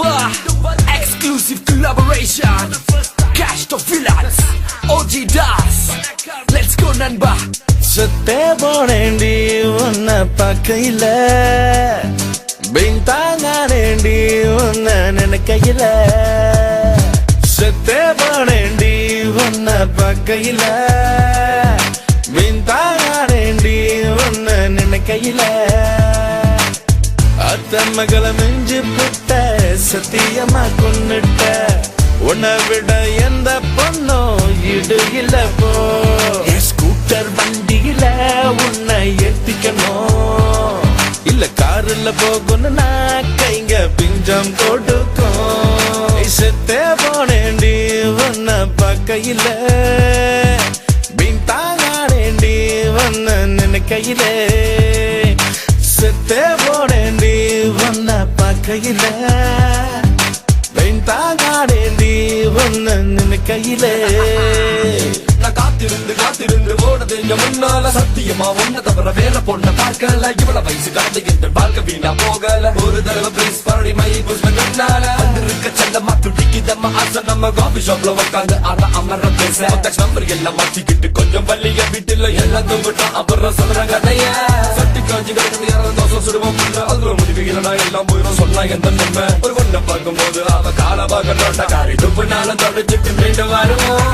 number. Exclusive collaboration. Cash the villains. OG Das. Let's go நண்பா. சுத்தே போனேண்டி உன்னை பக்கையில பின்தாங்கேண்டி உன்னை நினைக்கையில சுத்தே போனேண்டி உன்னை பக்கையில பின்தாங்கேண்டி உன்னை நினைக்கையில அத்த மகளை மிஞ்சி புட்ட சத்தியமா கொன்னுட்ட உன்னை விட எந்த பொண்ணும் இடு இல்ல போ ஸ்கூட்டர் வண்டியில உன்னை ஏத்திக்கணும் இல்ல காருல போகணும்னா கைங்க பிஞ்சம் கொடுக்கும் செத்தே போனேண்டி உன்னை பக்கையில பின்தாங்கேண்டி உன்னை நினைக்கையில செத்தே போனேண்டி உன்னை பக்கையில பின்தாங்கேண்டி உன்னை நினைக்கையிலே நான் காத்திருந்து ஓடுது எங்க முன்னால சத்தியமா ஒன்ன தவிர வேற பொண்ண பார்க்கல இவ்வளவு வயசு கடந்துகிட்டு வாழ்க்கை வீணா போகல ஒரு தடவை பிளீஸ் பரடி மை புஷ்பனால வந்திருக்க செல்லமா துடிக்குதம்மா ஆசை நம்ம காஃபி ஷாப்ல உட்காந்து ஆனா அமர பேச நம்பர் எல்லாம் மாற்றிக்கிட்டு கொஞ்சம் பள்ளிய வீட்டுல எல்லாம் தூங்கிட்டோம் அப்புறம் சொல்ற கதைய சட்டி காஞ்சி கிடக்குது யாரும் தோசை சுடுவோம் அதுல முடிவுகளா எல்லாம் போயிடும் சொன்னா எந்த நன்மை ஒரு பொண்ணை பார்க்கும் போது அவ கால பார்க்க காரி துப்புனால தொடச்சிட்டு மீண்டும் வருவோம்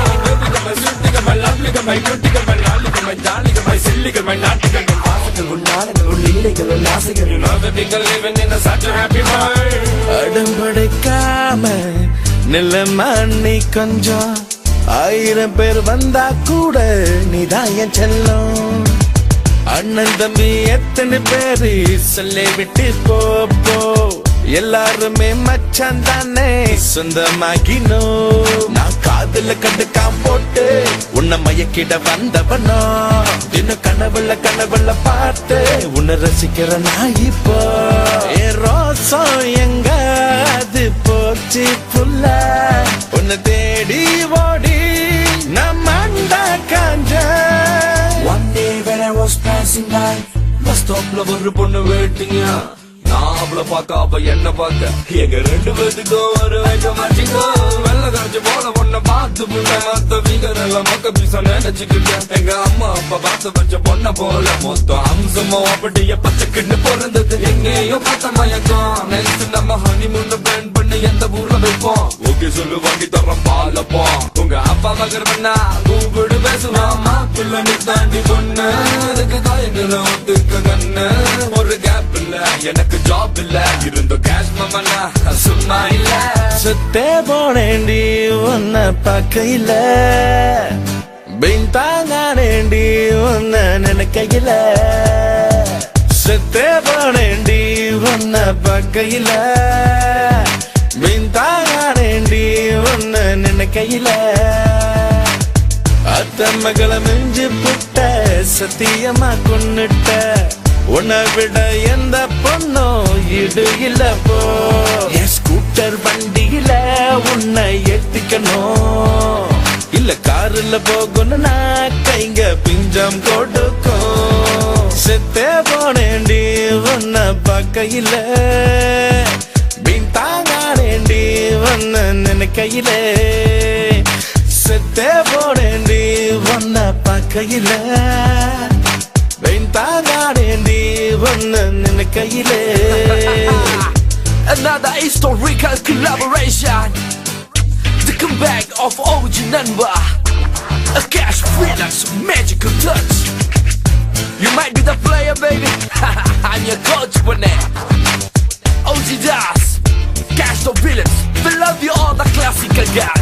My lovely, my beautiful, my lovely, my darling, my silly, my naughty, my positive, my legal, my nasty. You know that we can live in such a happy world. அடம்படைக்காம நிலமணி கொஞ்சம் ஆயிரம் பேர் வந்தா கூட நீதான் என் செல்லம் அண்ணன் தம்பி எத்தனை பேரு சொல்ல விட்டு போ எல்லாருமே மச்சான் தானே சொந்தமாகினோ நான் காதுல கண்டுக்காம போட்டு உன்னை மயக்கிட வந்தவனோ இன்னும் கனவுல பார்த்து உன்னை ரசிக்கிற நான் இப்போ ரோசம் எங்க அது போச்சு புல்ல உன்னை தேடி ஓடி நான் மண்டா காஞ்ச One day when I was passing by bus stopல ஒரு பொண்ணு வெயிட்டிங்க நான் அவளை பார்க்க அவ என்ன பார்க்க எங்க ரெண்டு பேத்துக்கும் ஒரு வைக்க மாட்டீங்கோ வெள்ள கரைச்சு போல பொண்ணை பார்த்து புள்ள மத்த வீகர் எல்லாம் மக்க பீச நினைச்சுக்கிட்டேன் எங்க அம்மா அப்பா பார்த்து வச்ச பொண்ணை போல மொத்தம் அம்சமா அப்படியே பச்சைக்கிட்டு பிறந்தது எங்கேயோ பார்த்த மயக்கம் நெக்ஸ்ட் நம்ம ஹனிமூன் பிளான் பண்ணி எந்த ஊர்ல வைப்போம் ஓகே சொல்லு வாங்கி தரோம் பாலப்போம் உங்க அப்பா மகர்வண்ணா கூப்பிடு பேசுவான் மாப்பிள்ள நீ தாண்டி பொண்ணு அதுக்கு காயங்களை ஒத்துக்க கண்ணு ஒரு கேப் இல்ல எனக்கு ஜாப் இல்ல இருந்த கேஷ் மமனா சும்மா இல்ல சுத்தே போனேண்டி உன்னை பக்கையில பின்தாங்கேண்டி உன்னை நினைக்கையில சுத்தே போனேண்டி உன்னை பக்கையில பின்தாங்கேண்டி உன்னை நினைக்கையில அத்த மகளை மிஞ்சி புட்ட சத்தியமா கொன்னுட்ட உன்னை விட எந்த பொண்ணும் இடு இல்ல போ ஸ்கூட்டர் வண்டியில உன்னை ஏத்திக்கணும் இல்ல காருல போகணும்னா கைங்க பிஞ்சம் கொடுக்கும் செத்தே போனேண்டி உன்னை பக்கையில பின்தாங்கேண்டி உன்னை நினைக்கையில செத்தே போனேண்டி உன்னை பக்கையில Another historical collaboration. The comeback of OG Nanba. A cash freelance magical touch. You might be the player, baby. I'm your coach, Bonet. OG Das. Cash the villains. We love you all the classical guys.